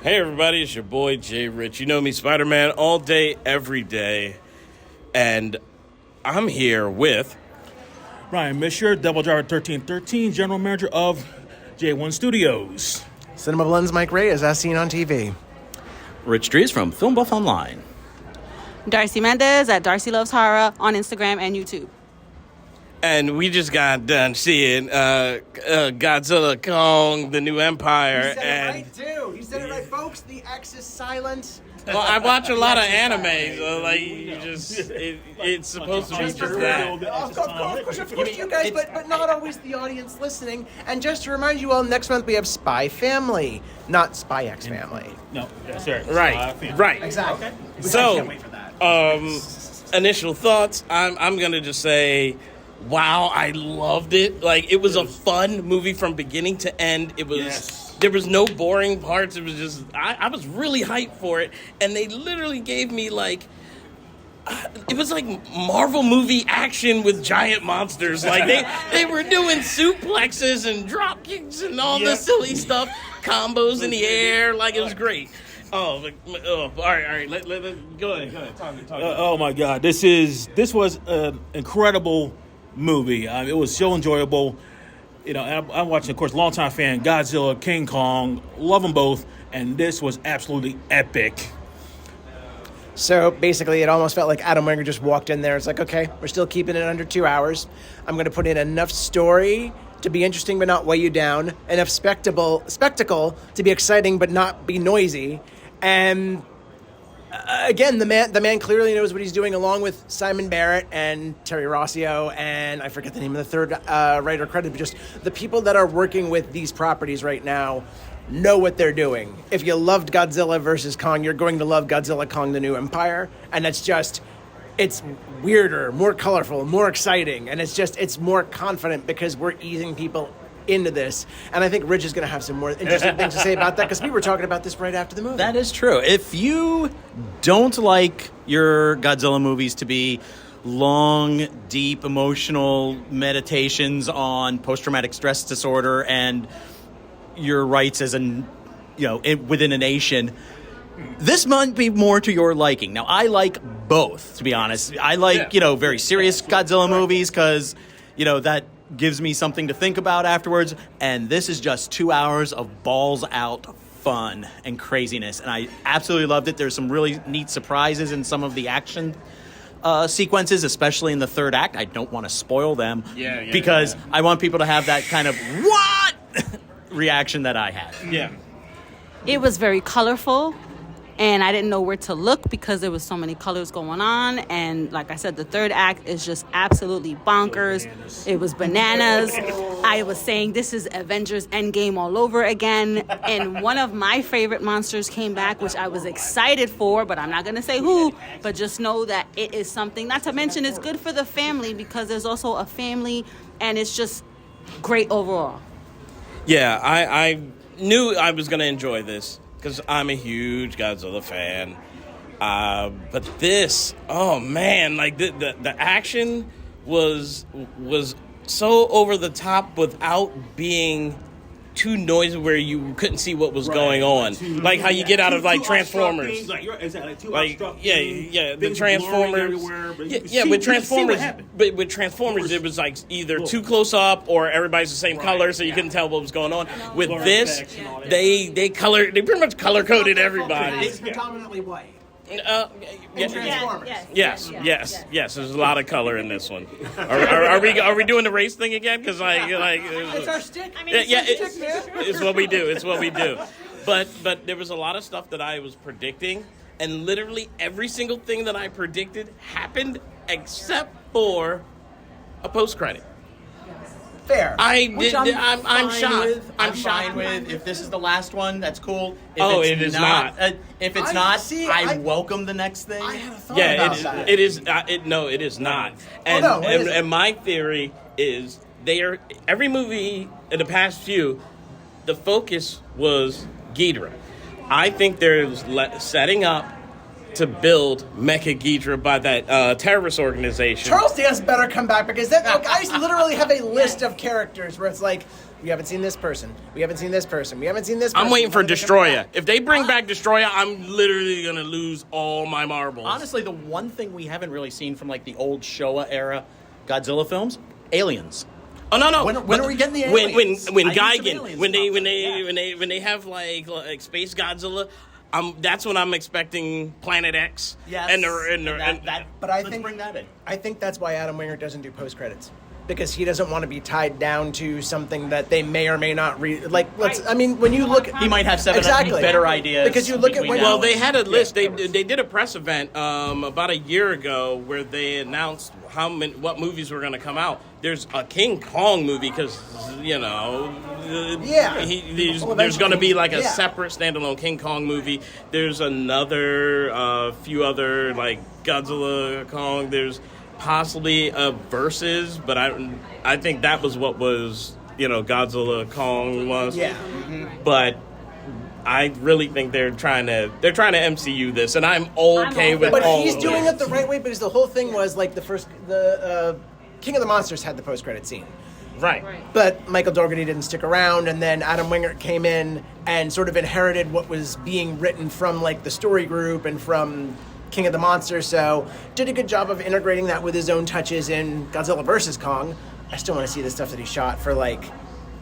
Hey everybody, it's your boy Jay Rich. You know me, Spider-Man, all day, every day. And I'm here with Ryan Misher, Double Driver 1313, General Manager of J1 Studios. Cinemablend's Mike Reyes, as seen on TV. Rich Drees from FilmBuffOnline. Darcy Mendez at Darcy Loves Horror on Instagram and YouTube. and we just got done seeing Godzilla, Kong, The New Empire. He said it right, too. He said it right, folks. The X is silent. Well, I watch a lot of anime, so like it's supposed to be just that. Of course, you guys, but not always the audience listening. And just to remind you all, next month we have Spy Family, not Spy X Family. No, that's right. Right. Exactly. Okay. I So, can't wait for that. Initial thoughts. I'm gonna just say, wow, I loved it. Like, it was a fun movie from beginning to end. It was. Yes. There was no boring parts. It was just, I was really hyped for it. And they literally gave me, like, it was like Marvel movie action with giant monsters. Like, they were doing suplexes and drop kicks and all this silly stuff, combos in the air. Like, it was great. All right. Let go ahead. Talk. Oh my God, this was an incredible movie. It was so enjoyable. You know, I'm watching, of course, longtime fan, Godzilla, King Kong, love them both, and this was absolutely epic. So basically, it almost felt like Adam Wingard just walked in there. It's like, okay, we're still keeping it under 2 hours. I'm going to put in enough story to be interesting but not weigh you down, enough spectacle to be exciting but not be noisy. And again, the man clearly knows what he's doing, along with Simon Barrett and Terry Rossio, and I forget the name of the third writer credit, but just the people that are working with these properties right now know what they're doing. If you loved Godzilla versus Kong, you're going to love Godzilla, Kong, The New Empire, and it's weirder, more colorful, more exciting, and it's more confident because we're easing people into this. And I think Rich is going to have some more interesting things to say about that, because we were talking about this right after the movie. That is true. If you don't like your Godzilla movies to be long, deep, emotional meditations on post-traumatic stress disorder and your rights as within a nation, this might be more to your liking. Now, I like both, to be honest. I like, very serious Godzilla movies because, that gives me something to think about afterwards. And this is just 2 hours of balls out fun and craziness. And I absolutely loved it. There's some really neat surprises in some of the action sequences, especially in the third act. I don't want to spoil them because I want people to have that kind of what reaction that I had. Yeah. It was very colorful, and I didn't know where to look because there was so many colors going on. And like I said, the third act is just absolutely bonkers. It was bananas. I was saying this is Avengers Endgame all over again. And one of my favorite monsters came back, which I was excited for, but I'm not going to say who. But just know that it is something, not to mention it's good for the family because there's also a family, and it's just great overall. Yeah, I knew I was going to enjoy this because I'm a huge Godzilla fan. But this, oh man, like the action was so over the top without being too noisy where you couldn't see what was going on. Like how you get out of like Transformers. The Transformers. With Transformers it was like either too close up or everybody's the same color, so you couldn't tell what was going on. With this, they pretty much color coded everybody. It's predominantly white. Transformers. Yes. There's a lot of color in this one. Are we doing the race thing again? Because It's our stick. It's what we do. It's what we do. But there was a lot of stuff that I was predicting, and literally every single thing that I predicted happened except for a post credit. Fair. I'm shocked. I'm fine with. If this is the last one, that's cool. If it is not. If it's I welcome the next thing. I had a thought about that. It is. It is not. And my theory is every movie in the past few, the focus was Ghidorah. I think they're setting up to build Mecha Ghidorah by that terrorist organization. Charles Dance better come back, because that guys literally have a list of characters where it's like We haven't seen this person. We haven't seen this person. We haven't seen this person. I'm waiting for When are they coming Destroyer. back? If they bring back Destroyer, I'm literally gonna lose all my marbles. Honestly, the one thing we haven't really seen from like the old Showa era Godzilla films, aliens. Oh no! When are we getting the aliens? When I need some Gigan, aliens when popping. they have like Space Godzilla, that's when I'm expecting Planet X. Yes. But I let's think bring that in. I think that's why Adam Wingert doesn't do post credits. Because he doesn't want to be tied down to something that they may or may not I mean, when you look at... He might have seven Exactly. better ideas. Because you look at between when... now Well, and they then. had a list. They did a press event about a year ago where they announced what movies were going to come out. There's a King Kong movie because there's going to be like a separate standalone King Kong movie. There's another few other like Godzilla Kong. There's possibly a Versus, but I think that was what was Godzilla Kong was. Yeah. But I really think they're trying to MCU this, and I'm okay with But all he's of doing this. it the right way, because the whole thing was like the King of the Monsters had the post credit scene. Right. But Michael Dougherty didn't stick around, and then Adam Wingert came in and sort of inherited what was being written from like the story group and from King of the Monsters, so did a good job of integrating that with his own touches in Godzilla vs. Kong. I still want to see the stuff that he shot for like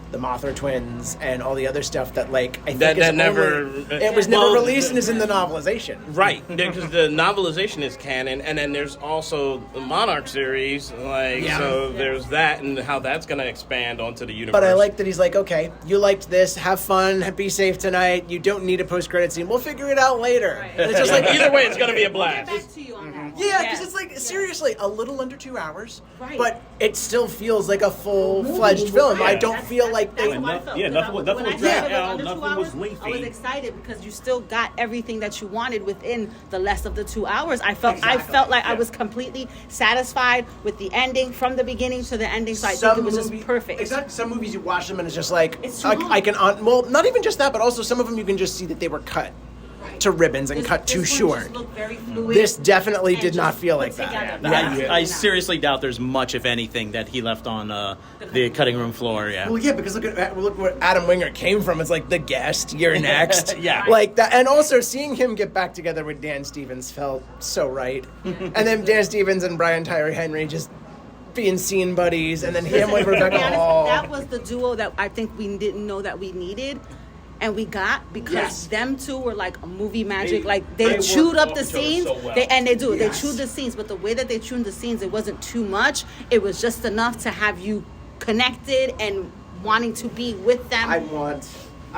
the Mothra twins and all the other stuff that like I think That is never- it was never well, released and is in the novelization. Right, because the novelization is canon, and then there's also the Monarch series, so there's that, and how that's going to expand onto the universe. But I like that he's like, okay, you liked this, have fun, be safe tonight. You don't need a post-credit scene. We'll figure it out later. And it's just like either way, it's going to be a Get blast. back to you on that. yeah, because it's like seriously a little under 2 hours, Right. but it still feels like a full-fledged film. I don't feel like That's they. how I felt. Yeah, nothing was- nothing When I was said dragged it was out, under 2 nothing was hours, lengthy. I was excited because you still got everything that you wanted within the less of the 2 hours. I felt like I was completely satisfied with the ending from the beginning to the ending. So I think it was just perfect. Exactly. Some movies you watch them and it's just like It's too I long. can well, not even just that, but also some of them you can just see that they were cut to ribbons and cut too This one short. just looked very fluid This definitely and did not just feel put like that. together. Yeah. I seriously doubt there's much, if anything, that he left on the cutting room floor. Yeah. Well, yeah, because look where Adam Wingert came from. It's like the guest, you're next. Yeah. Like that. And also seeing him get back together with Dan Stevens felt so right. And then Dan Stevens and Brian Tyree Henry just being scene buddies, and then him with To be Rebecca honest, Hall. that was the duo that I think we didn't know that we needed. And we got because Yes. them two were like a movie magic. They Like they worked chewed up off the each other scenes. so well. They do. Yes. They chewed the scenes, but the way that they chewed the scenes, it wasn't too much. It was just enough to have you connected and wanting to be with them. I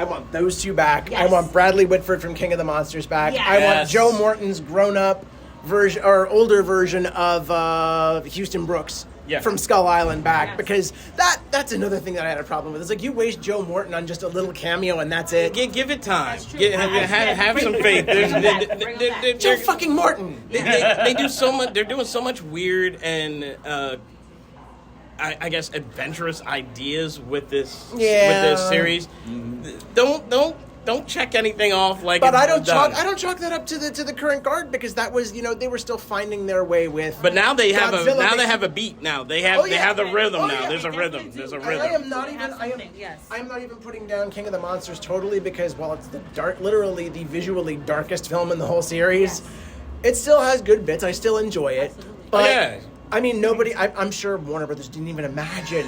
want those two back. I Yes. want Bradley Whitford from King of the Monsters back. Yes. I want Yes. Joe Morton's grown-up version or older version of Houston Brooks from Skull Island back, Yes. because that's another thing that I had a problem with. It's like you waste Joe Morton on just a little cameo and that's it. Give it time. That's true. Have some faith. Bring him back. Joe fucking Morton. They do so much. They're doing so much weird and I guess adventurous ideas with this series. Don't check anything off like. But it's I don't done. chalk that up to the current guard, because that was they were still finding their way with. But now they have Godzilla. they have a beat. Now they have the rhythm. Oh, now yeah. there's a They rhythm. definitely There's a do. rhythm. I am not They even. have I am. something, yes. I am not even putting down King of the Monsters totally, because while it's the literally the visually darkest film in the whole series, it still has good bits. I still enjoy it. But Yeah. I mean, nobody. I'm sure Warner Brothers didn't even imagine.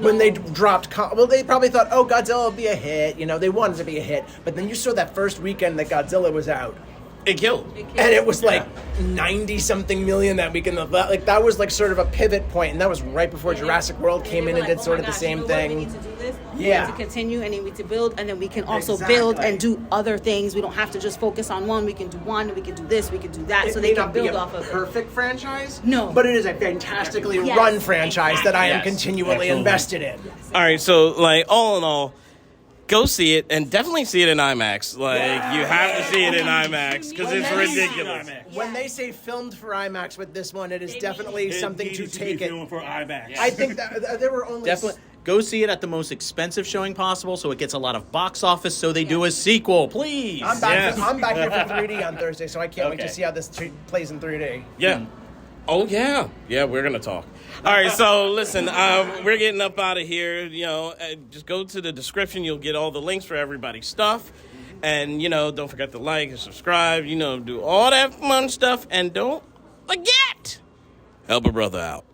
When they dropped, well, they probably thought, "Oh, Godzilla will be a hit." They wanted to be a hit. But then you saw that first weekend that Godzilla was out, It killed. and it was like 90-something million that weekend. Like that was like sort of a pivot point, and that was right before Jurassic World came in and did sort of the same We thing. need to do this. Yeah. We need to continue, and then we need to build, and then we can also Exactly. build and do other things. We don't have to just focus on one. We can do one. We can do this. We can do that. It So may they can not be build a off of it. perfect franchise, No. but it is a fantastically Yes, run franchise that I am exactly. continually Absolutely. invested in. All right, so like all in all, go see it and definitely see it in IMAX. Like you have to see it in IMAX because it's ridiculous. When they say filmed for IMAX with this one, it is definitely It something to needed take be it. filmed for IMAX. I think that there were only Definitely go see it at the most expensive showing possible, so it gets a lot of box office. So they do a sequel, please. I'm back. Yeah. I'm back here for 3D on Thursday, so I can't wait to Okay. see how this plays in 3D. Yeah. Oh, yeah. Yeah, we're going to talk. All right, so listen, we're getting up out of here. Just go to the description. You'll get all the links for everybody's stuff. And, don't forget to like and subscribe. Do all that fun stuff. And don't forget, help a brother out.